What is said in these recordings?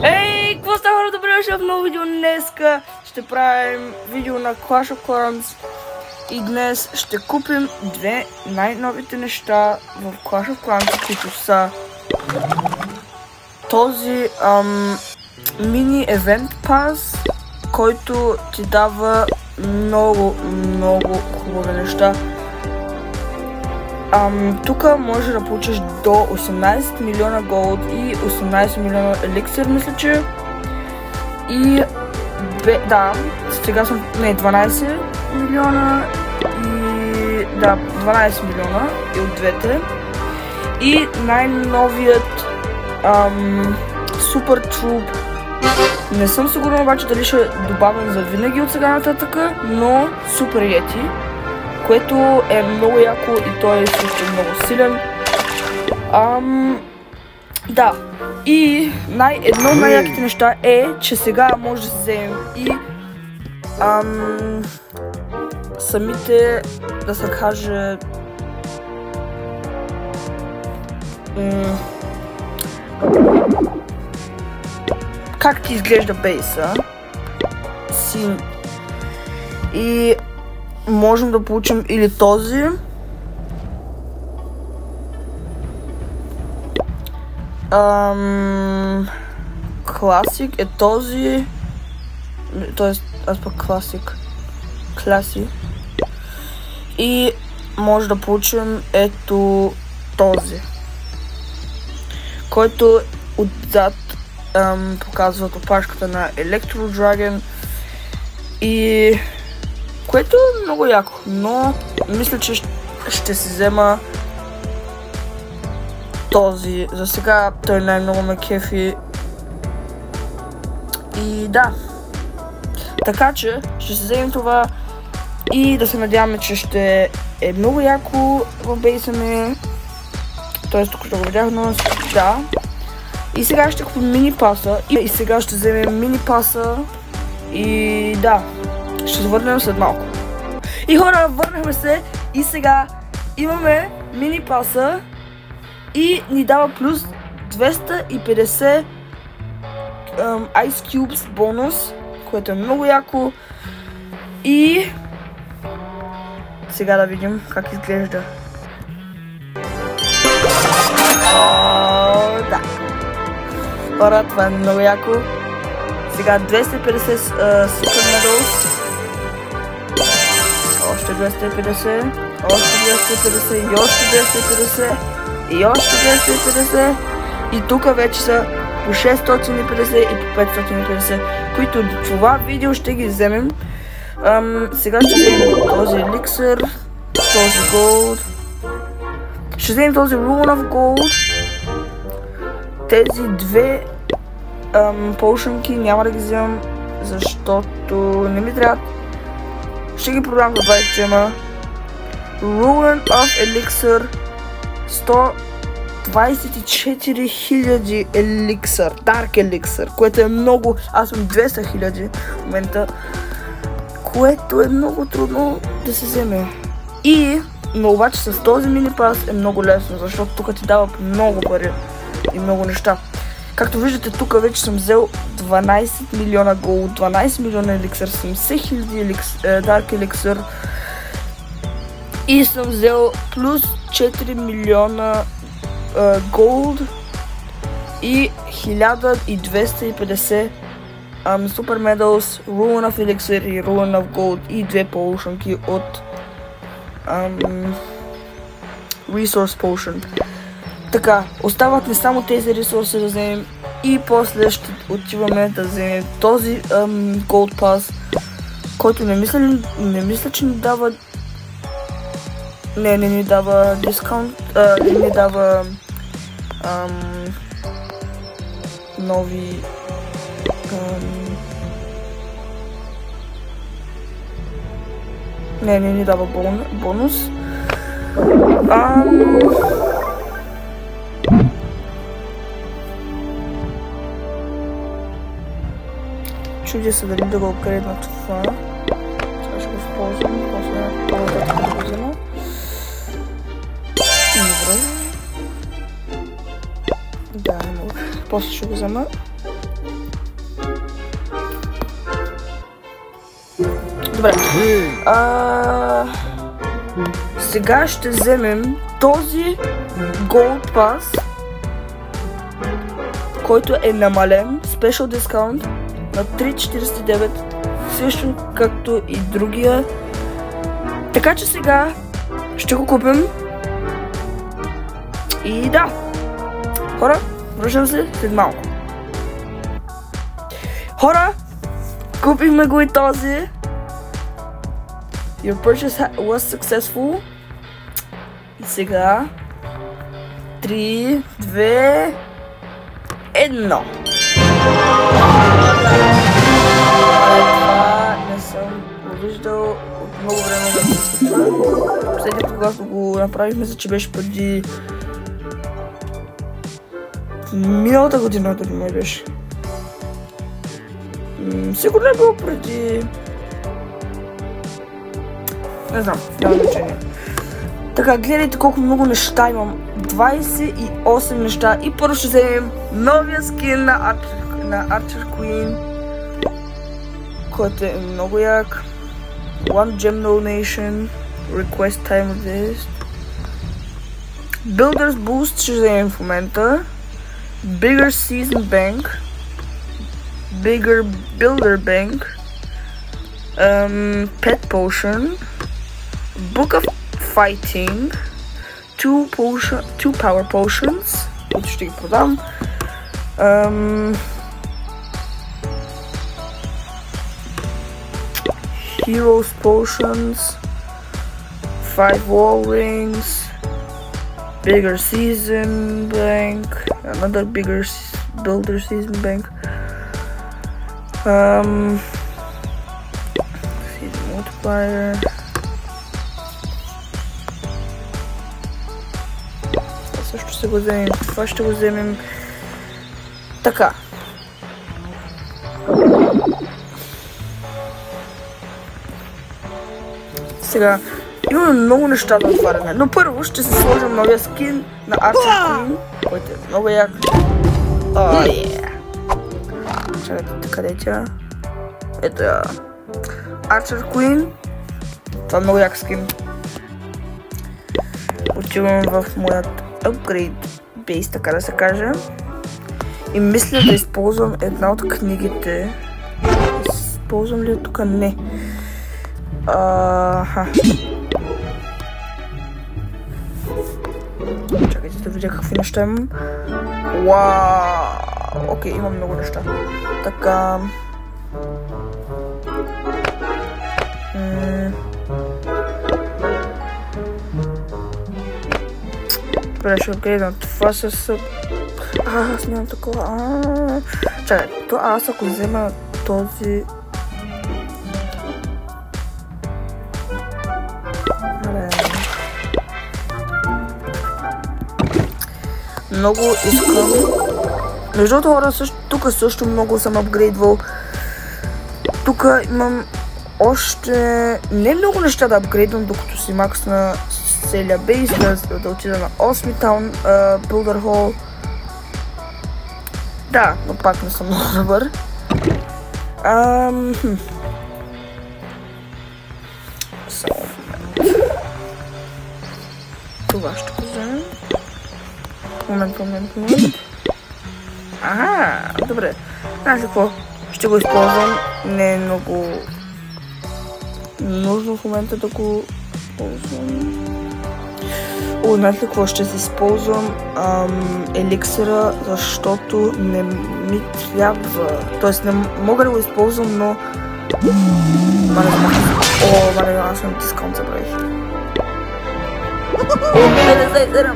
Ей, какво става, хора? Добре дошли в ново видео. Днеска ще правим видео на Clash of Clans и днес ще купим две най-новите неща в Clash of Clans, които са този мини евент пас, който ти дава много хубави неща. Тук можеш да получиш до 18 милиона голд и 18 милиона еликсир, мисля, че. И да, сега съм 12 милиона и да, 12 милиона и от двете. И най-новият супер труп. Не съм сигурна обаче дали ще добавям за винаги от сега нататък, но супер йети, което е много яко и той е също много силен. Да, и едно от най-яките неща е, че сега може да се вземем и самите, да се каже, как ти изглежда бейса си, и можем да получим или този класик е този, т.е. аз пък класи, и може да получим ето този, който отзад показват опашката на Electro Dragon, и което е много яко, но мисля, че ще си взема този. За сега той най-много ме кефи. И да, така че ще си вземем това и да се надяваме, че ще е много яко в бейса ми. Тоест тук ще го видях, но да. И сега ще купим мини паса. И сега ще вземем мини паса. И да, ще се върнем след малко. И хора, върнахме се и сега имаме мини паса и ни дава плюс 250 Ice Cubes бонус, което е много яко. И сега да видим как изглежда. Да. Хора, това е много яко. Сега 250 Super Medals. Още 250. Още 250. И още 250. И още 250. И тук вече са по 650 и по 550, които това видео ще ги вземем. Сега ще вземем този еликсир, този голд. Ще вземем този Rune of Gold. Тези две поушенки няма да ги вземам, защото не ми трябва. Ще ги продам за 20 джема. Rune of Elixir 124 000 еликсир, Dark Elixir, което е много. Аз съм 200 000 в момента, което е много трудно да се вземе. Но обаче с този мини пас е много лесно, защото тук ти дава много пари и много неща. Както виждате, тук вече съм взел 12 милиона голд, 12 милиона еликсир, 70 000 Dark Elixir и съм взел плюс 4 милиона голд и 1250 Super Medals, Rune of Elixir и Rune of Gold и две полушенки от Resource Potion. Така, остават ни само тези ресурси да вземем и после ще отиваме да вземем този Gold Pass, който не мисля, че ни дава. Не ни дава дискаунт, не ни дава нови не ни дава бонус. Чудя се дали да го апгрейдна това. Сега ще го използвам, после по-нататък да го взема. Добре. после ще го взема. Добре. Сега ще вземем този Gold Pass, който е намален, Special Discount на 3,49, също както и другия. Така че сега ще го купим. И да, хора, връщам се след малко. Хора, купихме го и този. Your purchase was successful. И сега 3, 2, 1. Това не съм го виждал от много време да се случва. Последния път, когато го направихме, мисля, че беше преди миналата година, дали май беше. Сигурно е било преди... Не знам, няма значение. Така, гледайте колко много неща имам. 28 неща. И първо ще вземем новия скин на Archer Queen, който е много як. One Gem Donation. Request Time of this. Builders Boost ще вземем в момента. Bigger Season Bank. Bigger Builder Bank. Pet Potion. Book of Fighting. Two Power Potions, които ще ги продам. Heroes Potions. 5 Wall Rings. Bigger Season Bank. Another bigger Builder Season Bank. Season Multiplier. Също ще го вземем. Това ще го вземем. Така. Сега имаме много неща да отваряме, но първо ще се сложим новия скин на Archer Queen, който е много як. Чакайте, къде е тя? Ето я. Archer Queen. Това е много як скин. Отивам в моят upgrade base, така да се каже. И мисля да използвам една от книгите. Използвам ли тук? Не. Чакайте да видя какви неща имам. Вау! Окей, имам много неща. Така... Добре, ще гледам. Това с... аз нямам такова. Чакай, то аз ако взема този... Много искам. Между другото, хора, тук също много съм апгрейдвал. Тук имам още не много неща да апгрейдвам, докато си максна целия бейс, да отида на 8 таун Builder Hall. Да, но пак не съм много добър. Само момент. Това ще го вземем. Момент. Добре. Знаеш какво? Ще го използвам. Не е много нужно в момента да го ползвам. Знаете ли какво? Ще си използвам еликсира, защото не ми трябва. Тоест не мога да го използвам, но... аз съм дискаунт забравих. 57!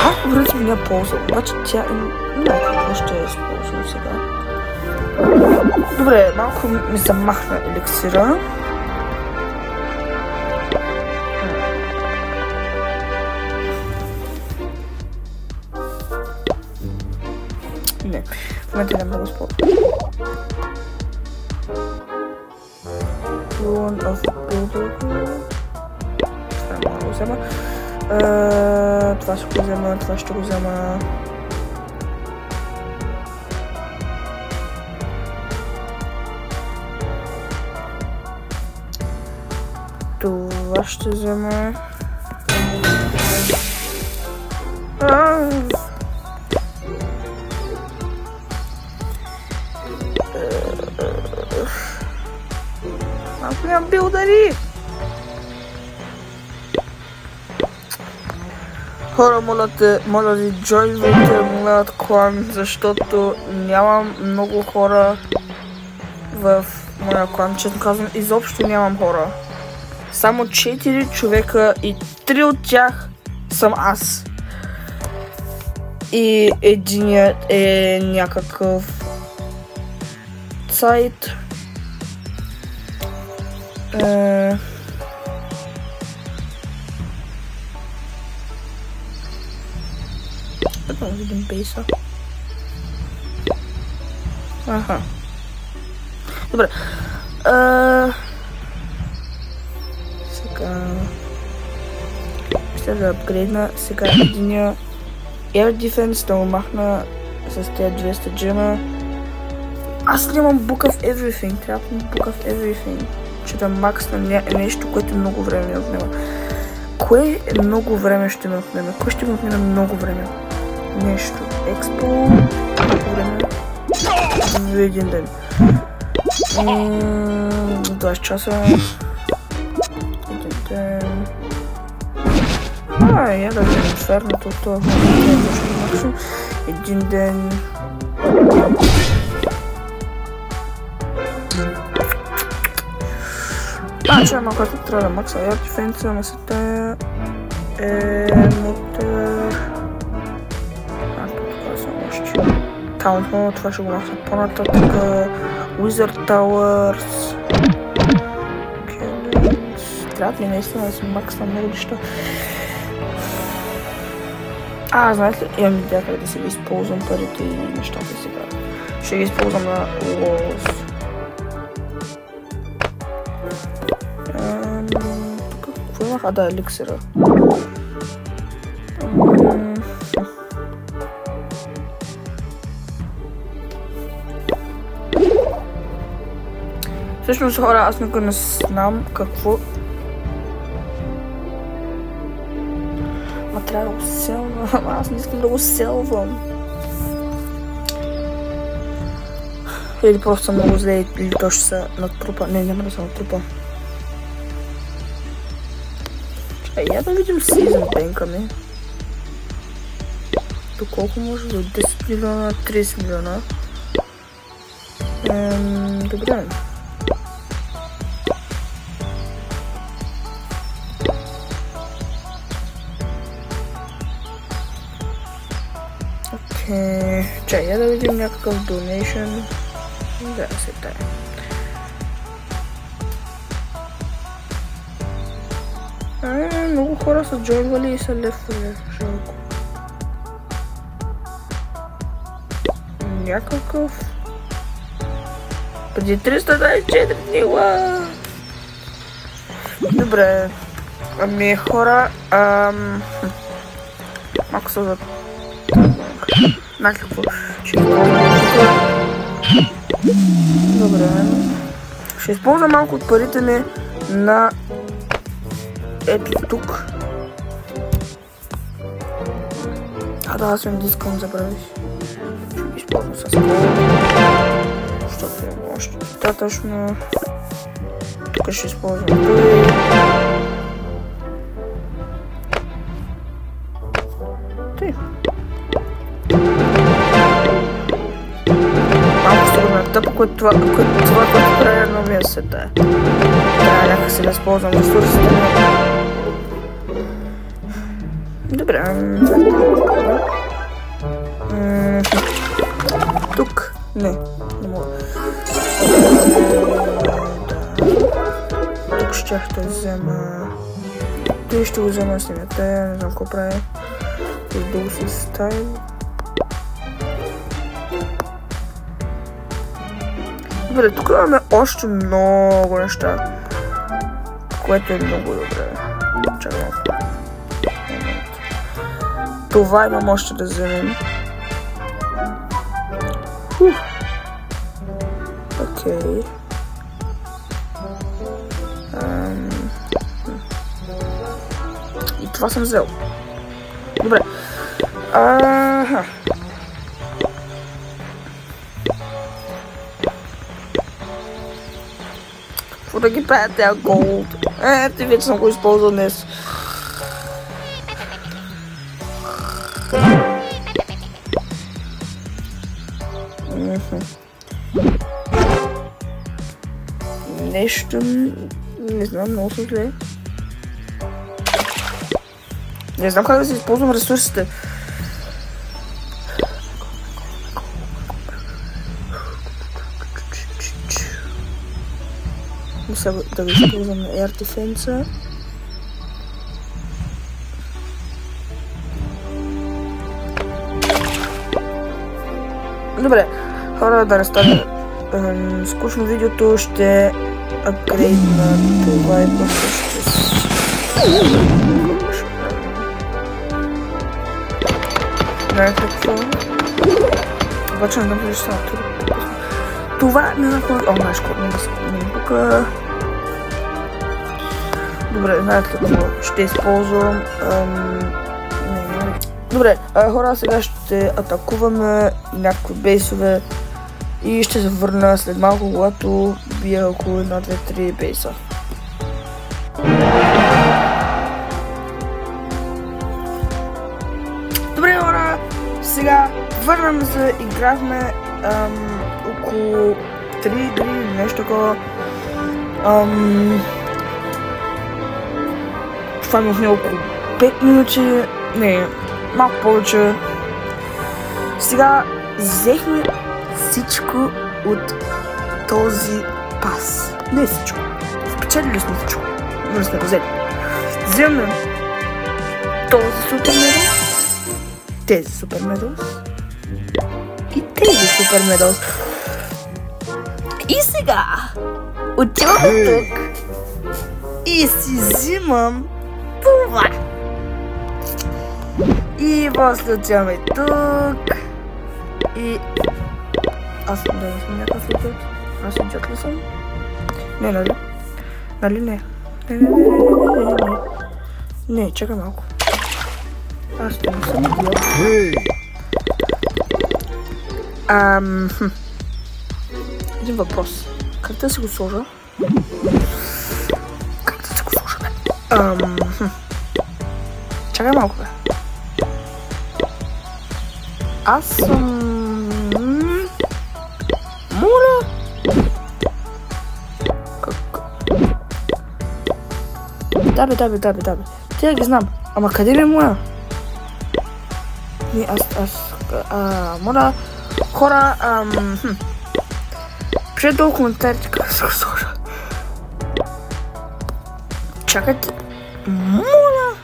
Ако връчи ми я ползвам, обаче тя не какво ще я използвам сега. Добре, малко ми замахна еликсира. Не, в момента не много спорно. Ruin of Builder. Това е много взема. Това ще го взема, това ще го взема. Това ще взема. Ако нямам билдари! Хора, моля ви, джойвайте моят клан, защото нямам много хора в моя клан. Честно казвам, изобщо нямам хора. Само 4 човека и 3 от тях съм аз. И единият е някакъв сайт. Да видим бейса. Аха. Добре. Сега ще да апгрейдна. Сега единия Air Defense да го махна с тези 200 джема. Аз нямам Book of Everything. Трябва да Book of Everything. Че да максна нещо, което много време ми отнема. Кое много време ще ми отнеме? Кое ще ми отнеме много време? Нещо. Експо. Много време. Един ден. 20 часа. Един ден. Я да видим фермето. Това е максимум. Един ден. Че малко като трябва да макса Air Defense, ама се тая мотор. Това са още. Town Hall, това ще го макса по-нататък. Wizard Towers. Трябва ли наистина да си максна много неща? Знаете ли? Имам идея как да си ги използвам парите и нещата сега. Ще ги използвам на Walls. Какво имах? Да, еликсира. Всъщност, хора, аз никога не знам какво... Трябва да го селвам, аз не искам да го селвам. Или просто съм много зле, или то ще се натрупа. Не, няма да се натрупа. Я да видим Season Bank-а ми. До колко може? До 10 милиона, 30 милиона. Добре. Чай, я да видим някакъв donation. Да, се тая. Много хора са джойнвали и са лефвали. Жалко. Някакъв... Преди 324 дни, Добре. Ами хора, малко са за... Някакво. Добре. Ще използвам малко от парите ми на ето тук. Да, аз имам дискаунт, забравих. Ще ги използвам с това. Защото имам още достатъчно. Тук ще използвам това. Тъпо, което прави на новия свет е. Трябва някак си да използвам ресурсите. Добре. Тук. Не мога. Тук щях да взема... Той ще го взема с нямата, не знам какво прави. Той долу си стайл. Добре, тук имаме още много неща, което е много добре. Чакай малко. Това имам още да вземем. Окей. И това съм взел. Добре. Какво да ги правя тези голд? Ти вече съм го използвал днес. Нещо... Не знам, много съм зле. Не знам как да си използвам ресурсите. Сега да ви използвам Air Defense. Добре, хора, да не стане скучно видеото, ще апгрейдна това и просто ще... какво? Обаче не знам дали ще става това не знам какво... О, знаеш какво, не ми пука. Добре, знаете какво ще използвам. Добре, хора, сега ще атакуваме някакви бейсове и ще се върна след малко, когато бия около 1, 2, 3 бейса. Добре, хора, сега върнем се, играхме около 3 дни, нещо такова. Това ми отне около 5 минути, не, малко повече. Сега взехме всичко от този пас. Не всичко. Спечелили сме всичко. Но сме го взели. Вземем този супер медалс, тези супер медалс и тези супер медалс. И сега отивам тук и си взимам това. И после отиваме тук. И... Аз да не съм някакъв идиот. Аз идиот ли съм? Не, нали? Нали не? Не, чакай малко. Аз ще не съм идиот. Един въпрос. Как да си го сложа? Как да си го сложа, бе? Чакай малко, бе. Аз съм... Моля! Да бе. Тя ги знам. Ама къде ми е моя? Не, моля... Хора, пишете долу коментарите как се го сложа. Чакайте. Моля!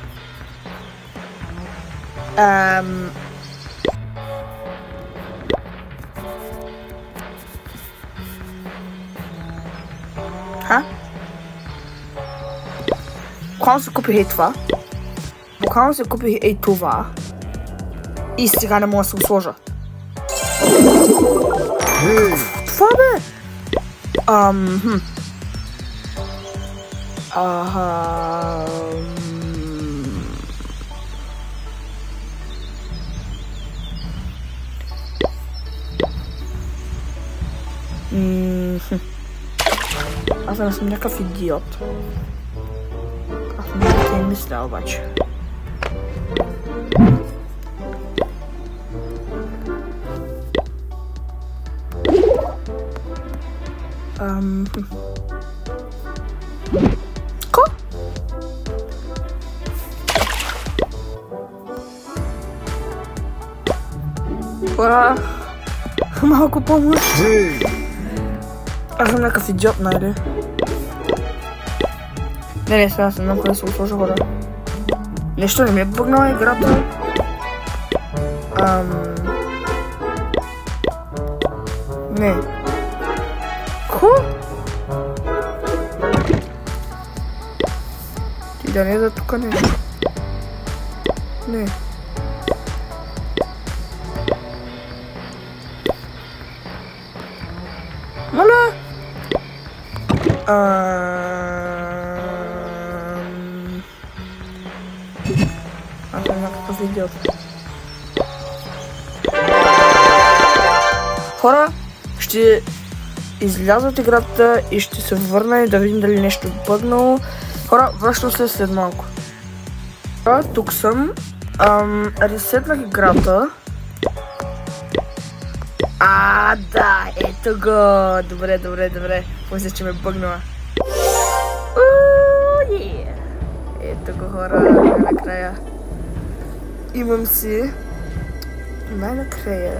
Буквално се купих и това. Буквално се купих и това. И сега не мога да се го сложа. Това, бе? Аз не съм някакъв идиот. Аз не мисля обаче. Ко? Малко помощ. Аз съм някакъв идиот, нали? Не, сега съм много да се го сложа, хора. Нещо не ми е бъгнала играта. Не. Ко? Ти да не е за тук нещо. Не. Аз съм някакъв идиот. Хора, ще изляза от играта и ще се върна и да видим дали нещо е бъгнало. Хора, връщам се след малко. Тук съм. Ресетнах играта. Да, ето го. Добре. Мисля, че ме бъгнала. Ето го, хора, накрая. Имам си най-накрая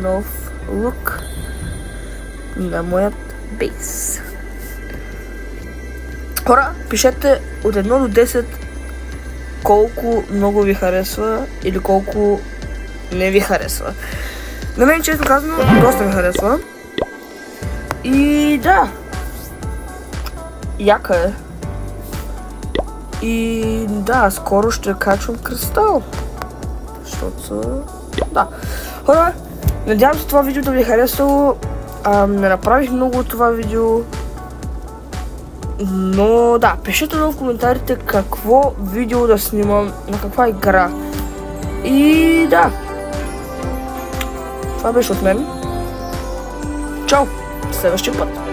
нов лук на моят бейс. Хора, пишете от 1 до 10 колко много ви харесва или колко не ви харесва. На мен, често казано, доста ми харесва. И да, яка е. И да, скоро ще качвам кристал. Защото да. Хора, надявам се това видео да ви е харесало. Не направих много от това видео. Но да, пишете в коментарите какво видео да снимам, на каква игра. И да. Това беше от мен. Чао! Следващия път.